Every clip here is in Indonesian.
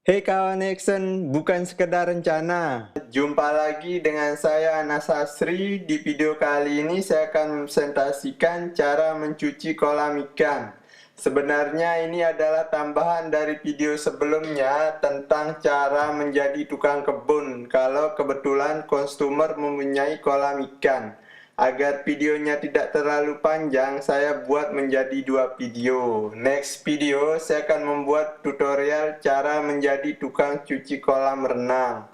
Hey kawan Nexon, bukan sekedar rencana. Jumpa lagi dengan saya Anas Asri. Di video kali ini saya akan mempresentasikan cara mencuci kolam ikan. Sebenarnya ini adalah tambahan dari video sebelumnya tentang cara menjadi tukang kebun kalau kebetulan konsumer mempunyai kolam ikan. Agar videonya tidak terlalu panjang, saya buat menjadi dua video. Next video, saya akan membuat tutorial cara menjadi tukang cuci kolam renang.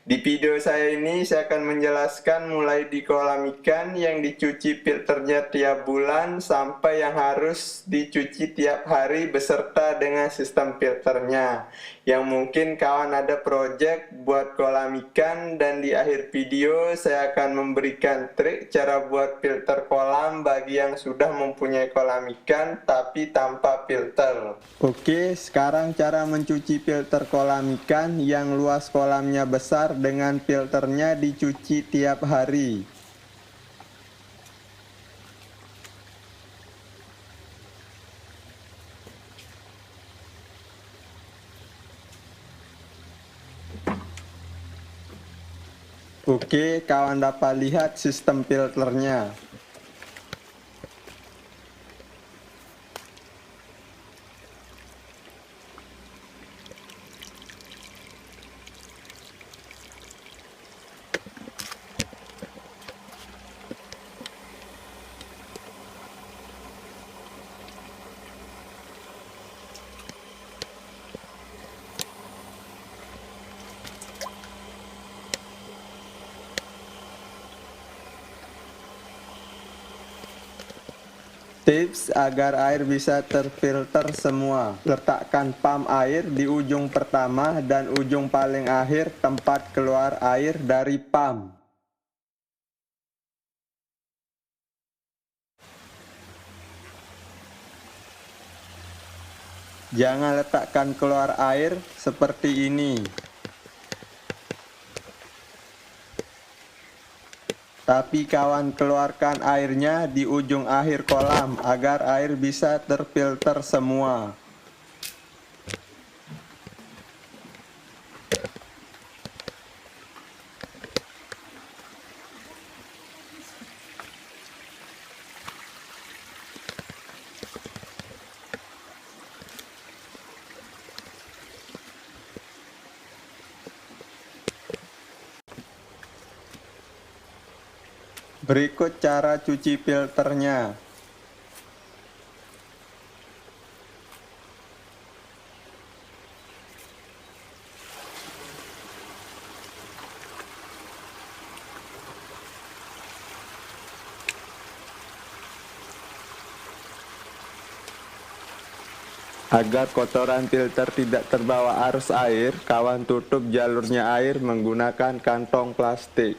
Di video saya ini, saya akan menjelaskan mulai di kolam ikan yang dicuci filternya tiap bulan sampai yang harus dicuci tiap hari beserta dengan sistem filternya. Yang mungkin kawan ada project buat kolam ikan dan di akhir video saya akan memberikan trik cara buat filter kolam bagi yang sudah mempunyai kolam ikan tapi tanpa filter. Oke, sekarang cara mencuci filter kolam ikan yang luas kolamnya besar dengan filternya dicuci tiap hari. Oke, kawan dapat lihat sistem filternya. Tips agar air bisa terfilter semua. Letakkan pump air di ujung pertama dan ujung paling akhir tempat keluar air dari pump. Jangan letakkan keluar air seperti ini, tapi kawan keluarkan airnya di ujung akhir kolam agar air bisa terfilter semua. Berikut cara cuci filternya. Agar kotoran filter tidak terbawa arus air, kawan tutup jalurnya air menggunakan kantong plastik.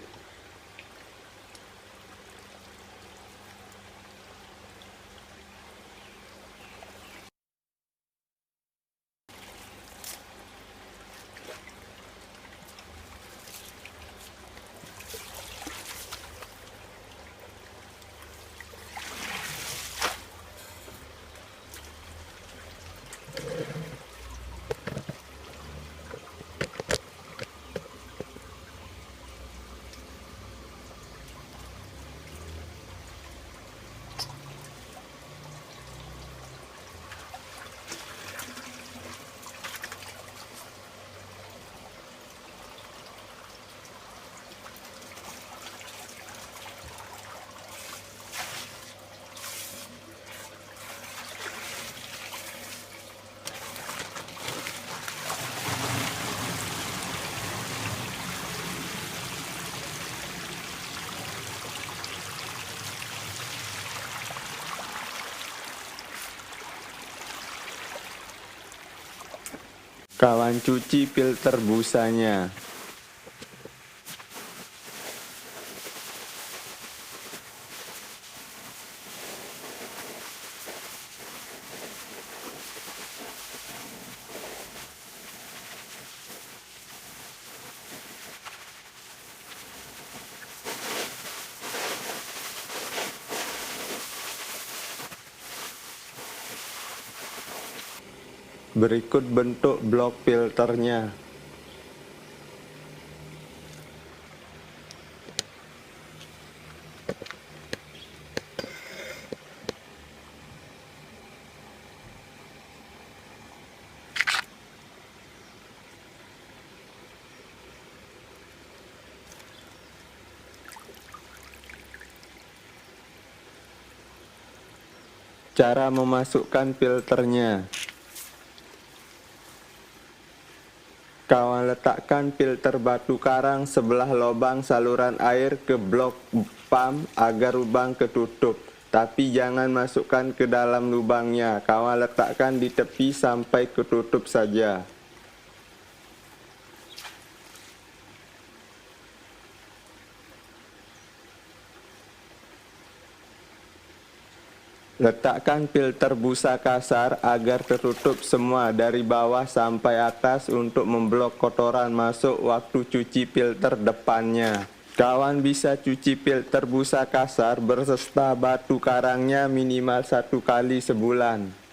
Kawan cuci filter busanya. Berikut bentuk blok filternya. Cara memasukkan filternya. Kawan letakkan filter batu karang sebelah lubang saluran air ke blok pump agar lubang ketutup. Tapi jangan masukkan ke dalam lubangnya. Kawan letakkan di tepi sampai ketutup saja. Letakkan filter busa kasar agar tertutup semua dari bawah sampai atas untuk memblok kotoran masuk waktu cuci filter depannya. Kawan bisa cuci filter busa kasar berserta batu karangnya minimal 1 kali sebulan.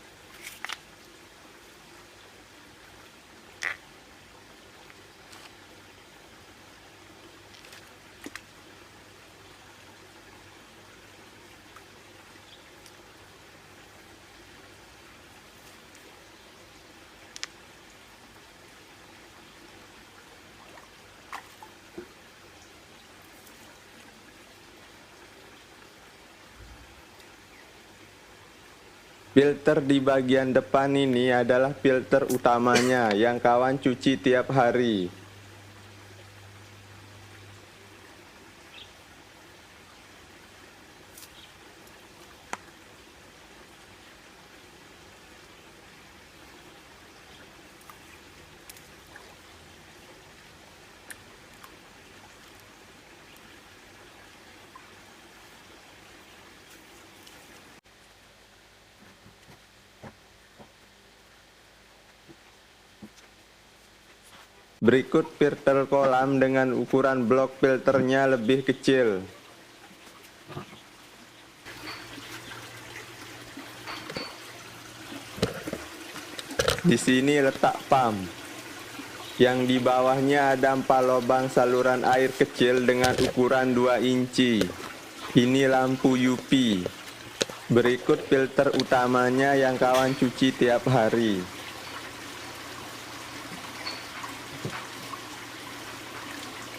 Filter di bagian depan ini adalah filter utamanya yang kawan cuci tiap hari. Berikut filter kolam dengan ukuran blok filternya lebih kecil. Di sini letak pump, yang di bawahnya ada 4 lubang saluran air kecil dengan ukuran 2 inci. Ini lampu UV. Berikut filter utamanya yang kawan cuci tiap hari.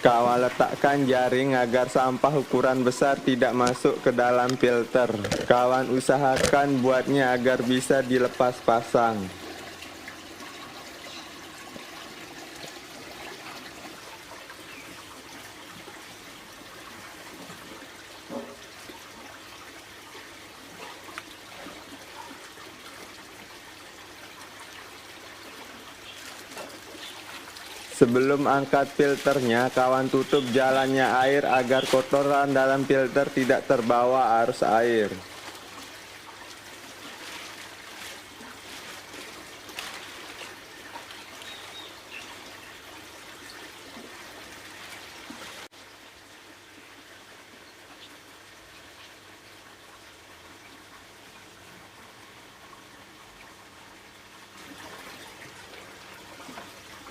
Kawan letakkan jaring agar sampah ukuran besar tidak masuk ke dalam filter. Kawan usahakan buatnya agar bisa dilepas pasang. Sebelum angkat filternya, kawan tutup jalannya air agar kotoran dalam filter tidak terbawa arus air.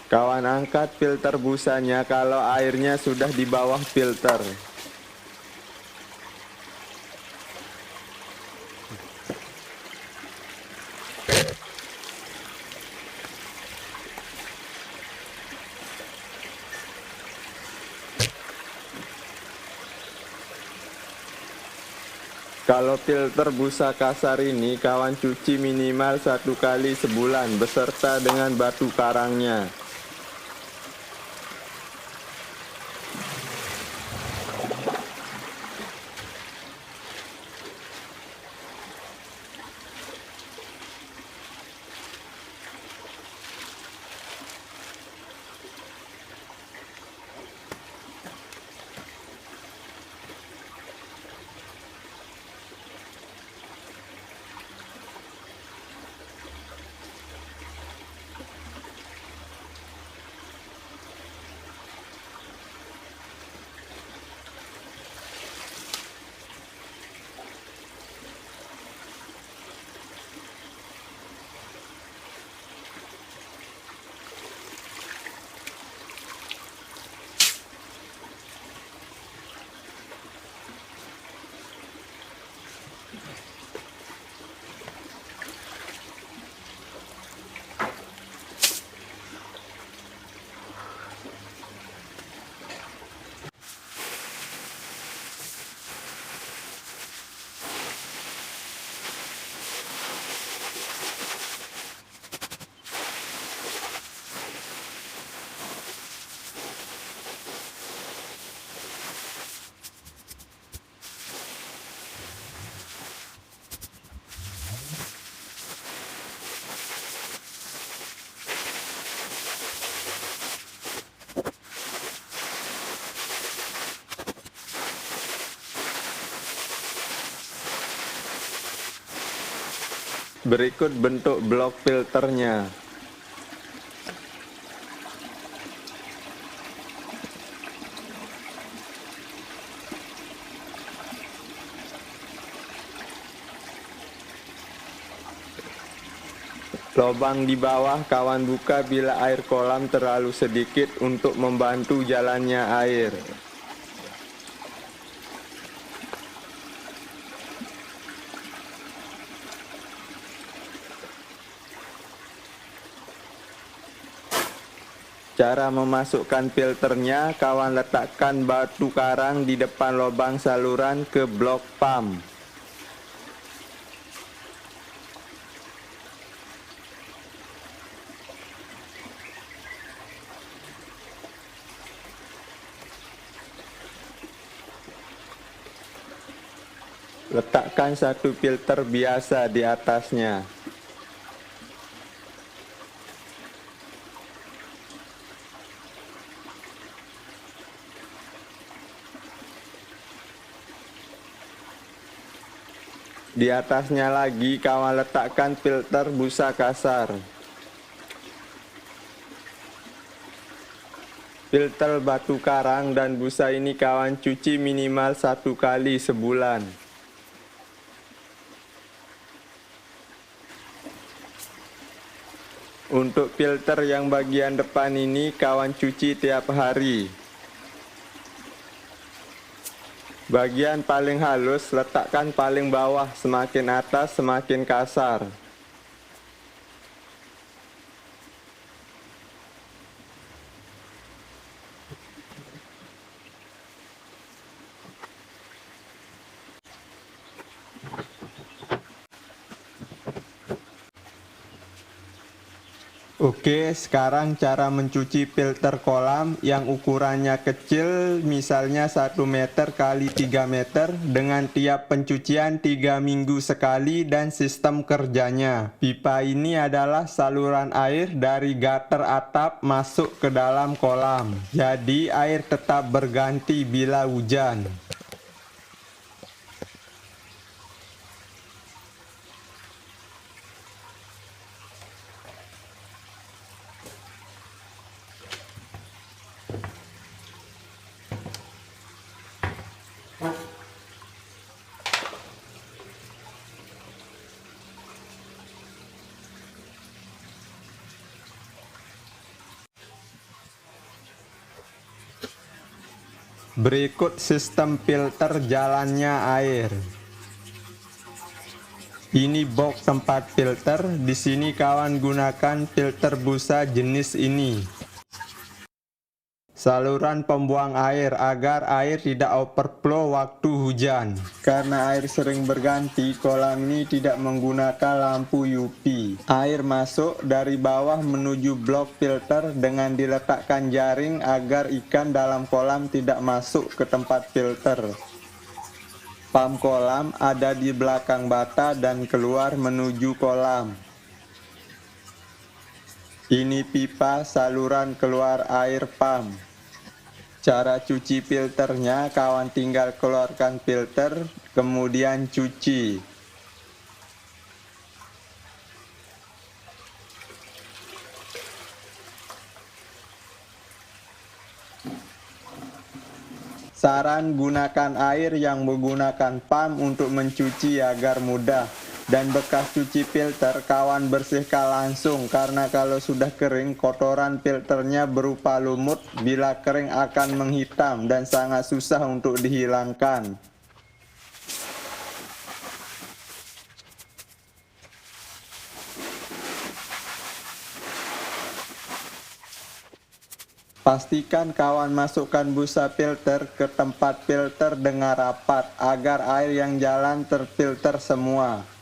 Kawan angkat filter busanya kalau airnya sudah di bawah filter. Kalau filter busa kasar ini kawan cuci minimal 1 kali sebulan beserta dengan batu karangnya. Berikut bentuk blok filternya. Lubang di bawah kawan buka bila air kolam terlalu sedikit untuk membantu jalannya air. Cara memasukkan filternya, kawan letakkan batu karang di depan lubang saluran ke blok pump. Letakkan satu filter biasa di atasnya. Di atasnya lagi kawan letakkan filter busa kasar. Filter batu karang dan busa ini kawan cuci minimal 1 kali sebulan. Untuk filter yang bagian depan ini kawan cuci tiap hari. Bagian paling halus letakkan paling bawah, semakin atas semakin kasar. Oke, sekarang cara mencuci filter kolam yang ukurannya kecil, misalnya 1 meter kali 3 meter, dengan tiap pencucian 3 minggu sekali dan sistem kerjanya. Pipa ini adalah saluran air dari gutter atap masuk ke dalam kolam. Jadi air tetap berganti bila hujan. Berikut sistem filter jalannya air. Ini box tempat filter. Di sini kawan gunakan filter busa jenis ini. Saluran pembuang air agar air tidak overflow waktu hujan. Karena air sering berganti, kolam ini tidak menggunakan lampu UV. Air masuk dari bawah menuju blok filter dengan diletakkan jaring agar ikan dalam kolam tidak masuk ke tempat filter. Pump kolam ada di belakang bata dan keluar menuju kolam. Ini pipa saluran keluar air pump. Cara cuci filternya, kawan tinggal keluarkan filter, kemudian cuci. Saran gunakan air yang menggunakan pump untuk mencuci agar mudah. Dan bekas cuci filter kawan bersihkan langsung, karena kalau sudah kering kotoran filternya berupa lumut, bila kering akan menghitam dan sangat susah untuk dihilangkan. Pastikan kawan masukkan busa filter ke tempat filter dengan rapat agar air yang jalan terfilter semua.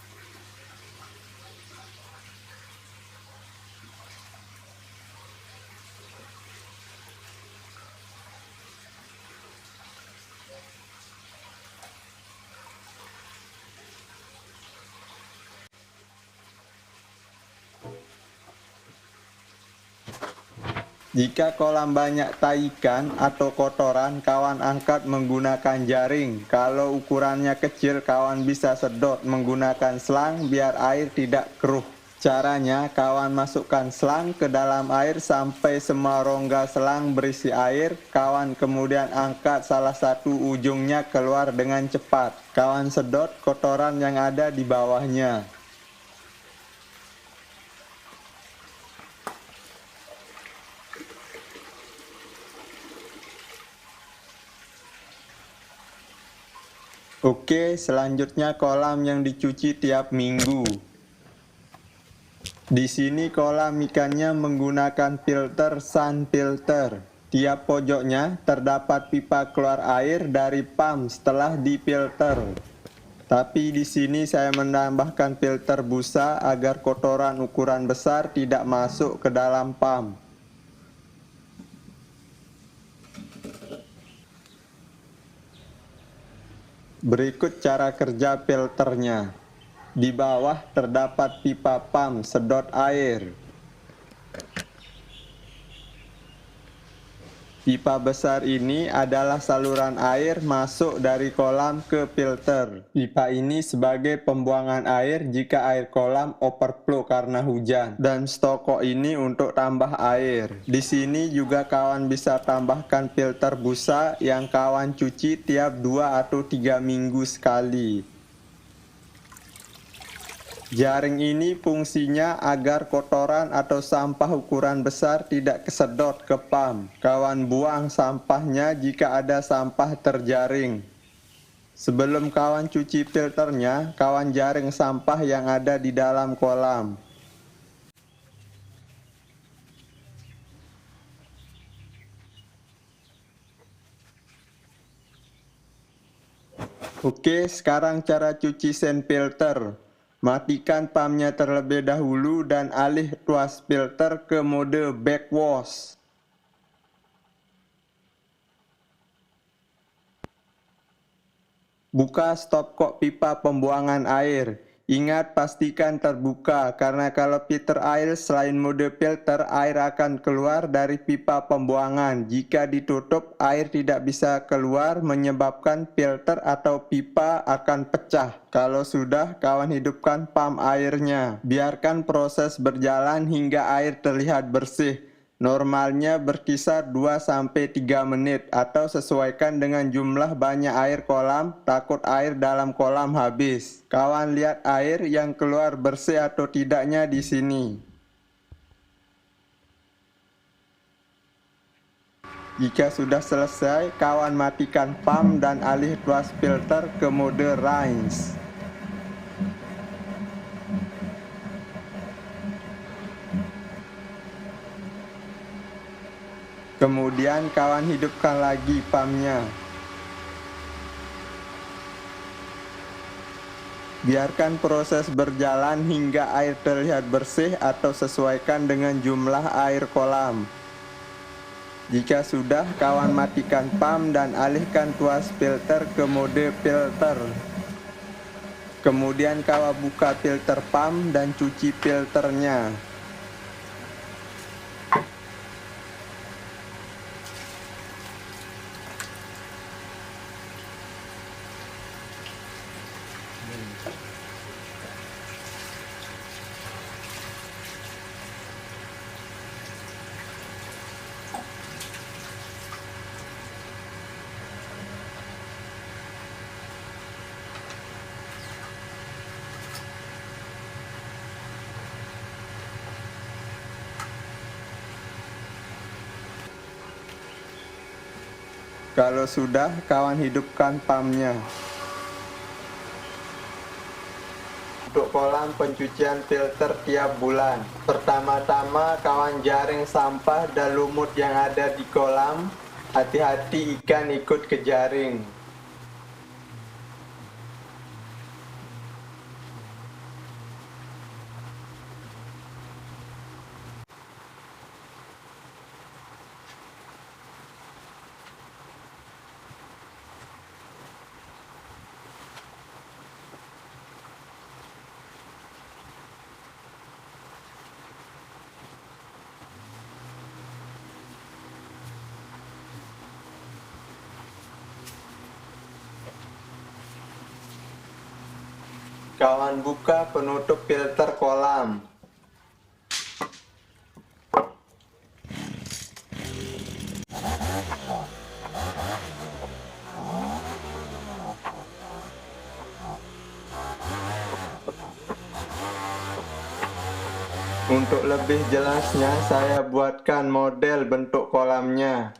Jika kolam banyak tai ikan atau kotoran, kawan angkat menggunakan jaring. Kalau ukurannya kecil, kawan bisa sedot menggunakan selang biar air tidak keruh. Caranya, kawan masukkan selang ke dalam air sampai semua rongga selang berisi air. Kawan kemudian angkat salah satu ujungnya keluar dengan cepat. Kawan sedot kotoran yang ada di bawahnya. Oke, selanjutnya kolam yang dicuci tiap minggu. Di sini kolam ikannya menggunakan filter sun filter. Tiap pojoknya terdapat pipa keluar air dari pump setelah difilter. Tapi di sini saya menambahkan filter busa agar kotoran ukuran besar tidak masuk ke dalam pump. Berikut cara kerja filternya. Di bawah terdapat pipa pump sedot air. Pipa besar ini adalah saluran air masuk dari kolam ke filter. Pipa ini sebagai pembuangan air jika air kolam overflow karena hujan. Dan stoko ini untuk tambah air. Di sini juga kawan bisa tambahkan filter busa yang kawan cuci tiap 2 atau 3 minggu sekali. Jaring ini fungsinya agar kotoran atau sampah ukuran besar tidak kesedot ke pump. Kawan buang sampahnya jika ada sampah terjaring. Sebelum kawan cuci filternya, kawan jaring sampah yang ada di dalam kolam. Oke, sekarang cara cuci sand filter. Matikan pumpnya terlebih dahulu dan alih tuas filter ke mode backwash. Buka stopcock pipa pembuangan air. Ingat pastikan terbuka karena kalau filter air selain mode filter, air akan keluar dari pipa pembuangan. Jika ditutup, air tidak bisa keluar menyebabkan filter atau pipa akan pecah. Kalau sudah, kawan hidupkan pump airnya. Biarkan proses berjalan hingga air terlihat bersih. Normalnya berkisar 2-3 menit atau sesuaikan dengan jumlah banyak air kolam, takut air dalam kolam habis. Kawan lihat air yang keluar bersih atau tidaknya di sini. Jika sudah selesai, kawan matikan pump dan alih tuas filter ke mode rinse. Kemudian kawan hidupkan lagi pumpnya. Biarkan proses berjalan hingga air terlihat bersih atau sesuaikan dengan jumlah air kolam. Jika sudah, kawan matikan pump dan alihkan tuas filter ke mode filter. Kemudian kawan buka filter pump dan cuci filternya. Kalau sudah, kawan hidupkan pumpnya. Untuk kolam pencucian filter tiap bulan, pertama-tama kawan jaring sampah dan lumut yang ada di kolam. Hati-hati ikan ikut ke jaring. Kawan buka penutup filter kolam. Untuk lebih jelasnya, saya buatkan model bentuk kolamnya.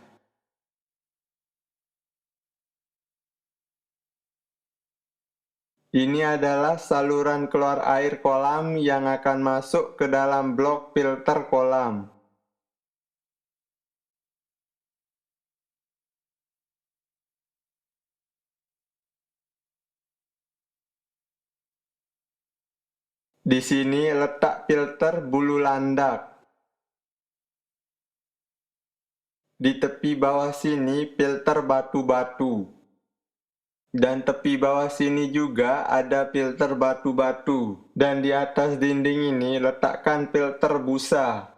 Ini adalah saluran keluar air kolam yang akan masuk ke dalam blok filter kolam. Di sini letak filter bulu landak. Di tepi bawah sini filter batu-batu. Dan tepi bawah sini juga ada filter batu-batu. Dan di atas dinding ini letakkan filter busa.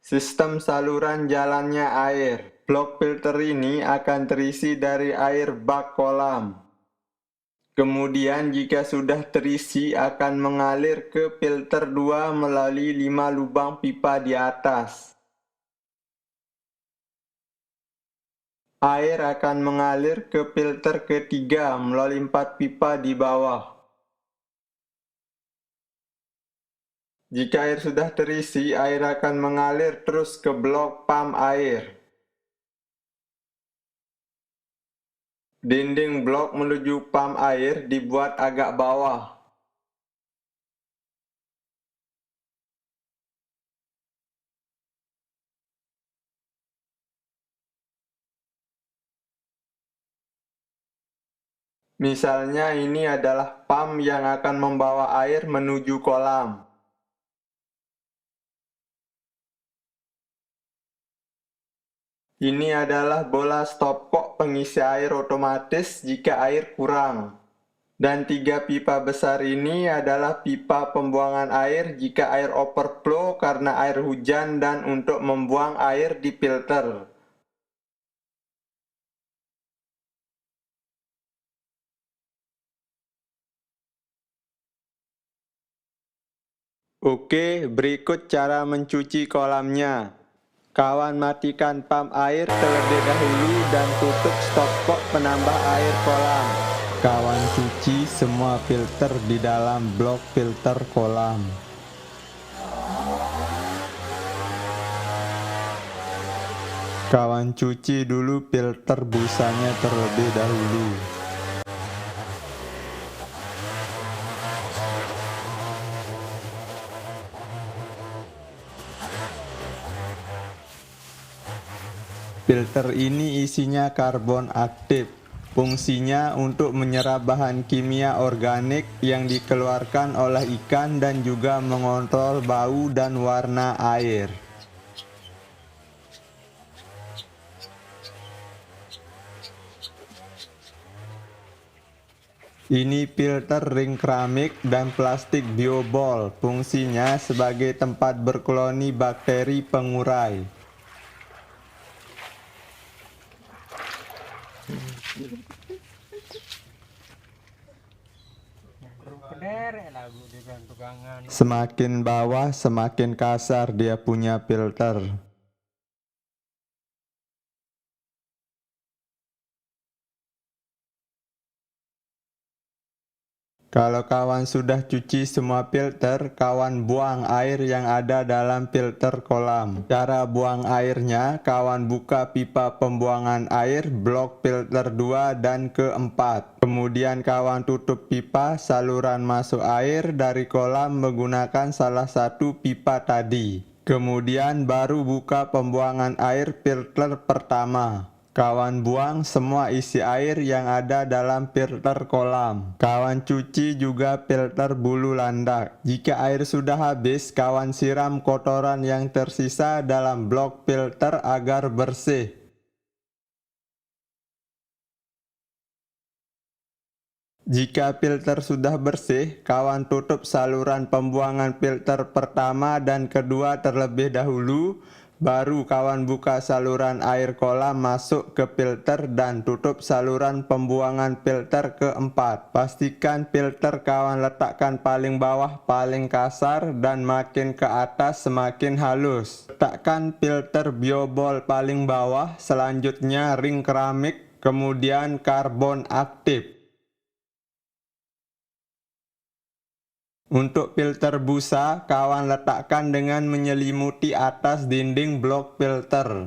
Sistem saluran jalannya air. Blok filter ini akan terisi dari air bak kolam. Kemudian jika sudah terisi akan mengalir ke filter 2 melalui 5 lubang pipa di atas. Air akan mengalir ke filter ketiga melalui 4 pipa di bawah. Jika air sudah terisi, air akan mengalir terus ke blok pam air. Dinding blok menuju pam air dibuat agak bawah. Misalnya ini adalah pam yang akan membawa air menuju kolam. Ini adalah bola stopcock pengisi air otomatis jika air kurang. Dan 3 pipa besar ini adalah pipa pembuangan air jika air overflow karena air hujan dan untuk membuang air di filter. Oke, berikut cara mencuci kolamnya. Kawan matikan pam air terlebih dahulu dan tutup stopcock penambah air kolam. Kawan cuci semua filter di dalam blok filter kolam. Kawan cuci dulu filter busanya terlebih dahulu. Filter ini isinya karbon aktif. Fungsinya untuk menyerap bahan kimia organik yang dikeluarkan oleh ikan dan juga mengontrol bau dan warna air. Ini filter ring keramik dan plastik biobol. Fungsinya sebagai tempat berkoloni bakteri pengurai. Semakin bawah semakin kasar dia punya filter. Kalau kawan sudah cuci semua filter, kawan buang air yang ada dalam filter kolam. Cara buang airnya, kawan buka pipa pembuangan air blok filter 2 dan ke-4. Kemudian kawan tutup pipa saluran masuk air dari kolam menggunakan salah satu pipa tadi. Kemudian baru buka pembuangan air filter pertama. Kawan buang semua isi air yang ada dalam filter kolam. Kawan cuci juga filter bulu landak. Jika air sudah habis, kawan siram kotoran yang tersisa dalam blok filter agar bersih. Jika filter sudah bersih, kawan tutup saluran pembuangan filter pertama dan kedua terlebih dahulu. Baru kawan buka saluran air kolam masuk ke filter dan tutup saluran pembuangan filter keempat. Pastikan filter kawan letakkan paling bawah paling kasar dan makin ke atas semakin halus. Letakkan filter biobol paling bawah, selanjutnya ring keramik, kemudian karbon aktif. Untuk filter busa, kawan letakkan dengan menyelimuti atas dinding blok filter.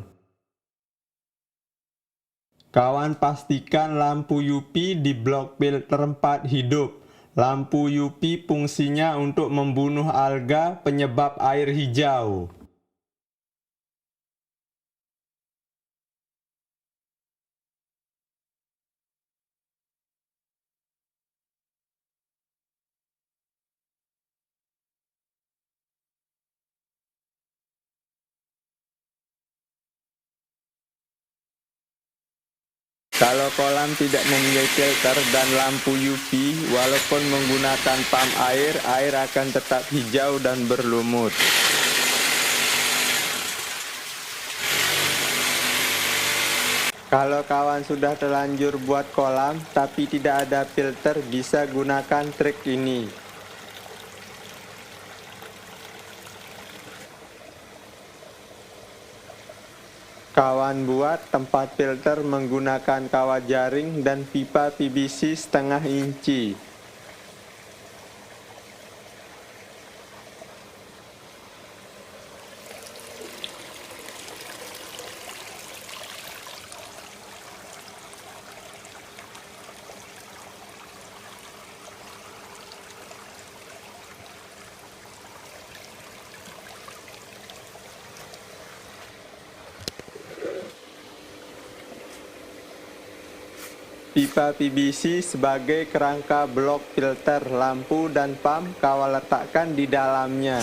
Kawan pastikan lampu UV di blok filter 4 hidup. Lampu UV fungsinya untuk membunuh alga penyebab air hijau. Kalau kolam tidak mempunyai filter dan lampu UV, walaupun menggunakan pam air, air akan tetap hijau dan berlumut. Kalau kawan sudah terlanjur buat kolam, tapi tidak ada filter, bisa gunakan trik ini. Kawan buat tempat filter menggunakan kawat jaring dan pipa PVC setengah inci. Pipa PVC sebagai kerangka blok filter, lampu dan pam kawan letakkan di dalamnya.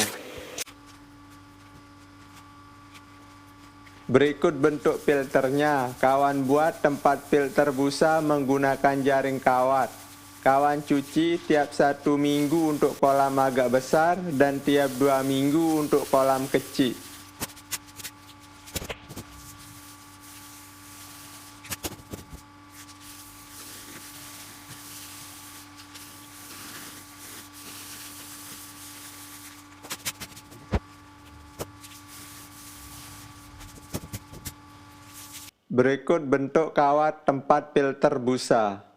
Berikut bentuk filternya. Kawan buat tempat filter busa menggunakan jaring kawat. Kawan cuci tiap 1 minggu untuk kolam agak besar dan tiap 2 minggu untuk kolam kecil. Berikut bentuk kawat tempat filter busa.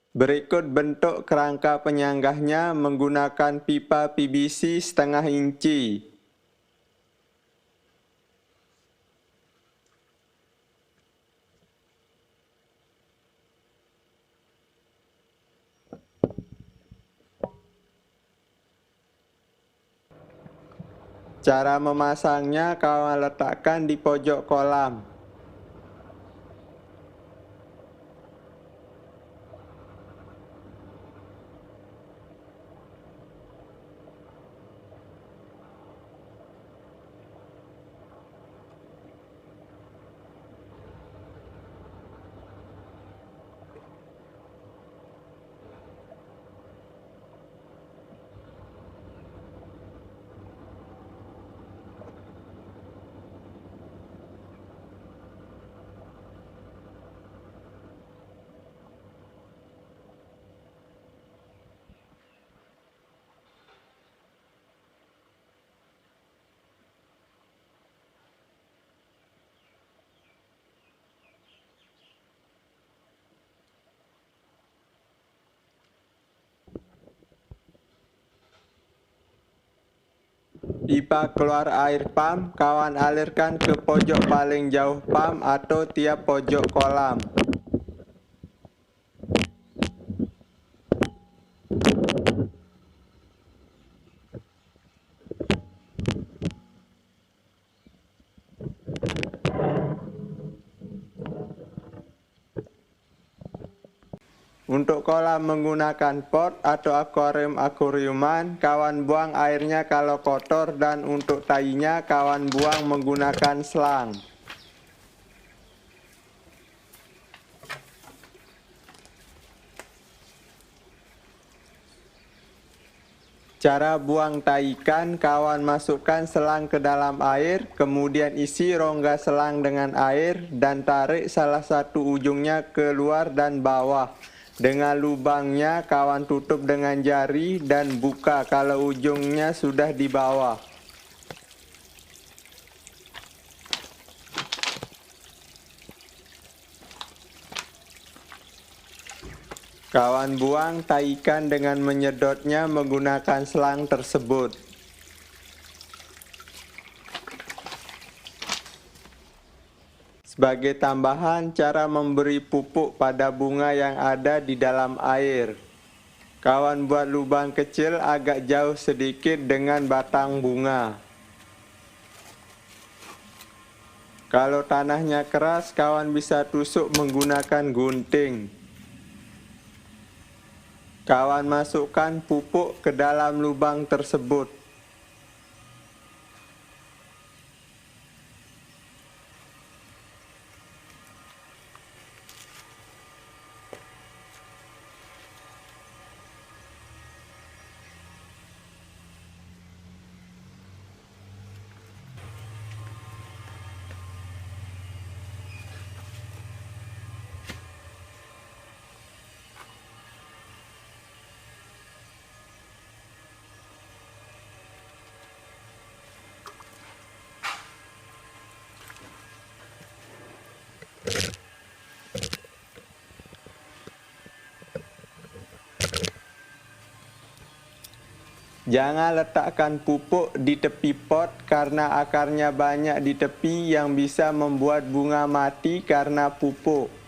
Berikut bentuk kerangka penyanggahnya menggunakan pipa PVC setengah inci. Cara memasangnya kawan letakkan di pojok kolam. Pipa keluar air pam kawan alirkan ke pojok paling jauh pam atau tiap pojok kolam. Untuk kolam menggunakan pot atau akuarium-akuariuman, kawan buang airnya kalau kotor, dan untuk tainya kawan buang menggunakan selang. Cara buang tai ikan, kawan masukkan selang ke dalam air, kemudian isi rongga selang dengan air dan tarik salah satu ujungnya keluar dan bawah. Dengan lubangnya, kawan tutup dengan jari dan buka kalau ujungnya sudah di bawah. Kawan buang tai ikan dengan menyedotnya menggunakan selang tersebut. Sebagai tambahan, cara memberi pupuk pada bunga yang ada di dalam air. Kawan buat lubang kecil agak jauh sedikit dengan batang bunga. Kalau tanahnya keras, kawan bisa tusuk menggunakan gunting. Kawan masukkan pupuk ke dalam lubang tersebut. Jangan letakkan pupuk di tepi pot karena akarnya banyak di tepi yang bisa membuat bunga mati karena pupuk.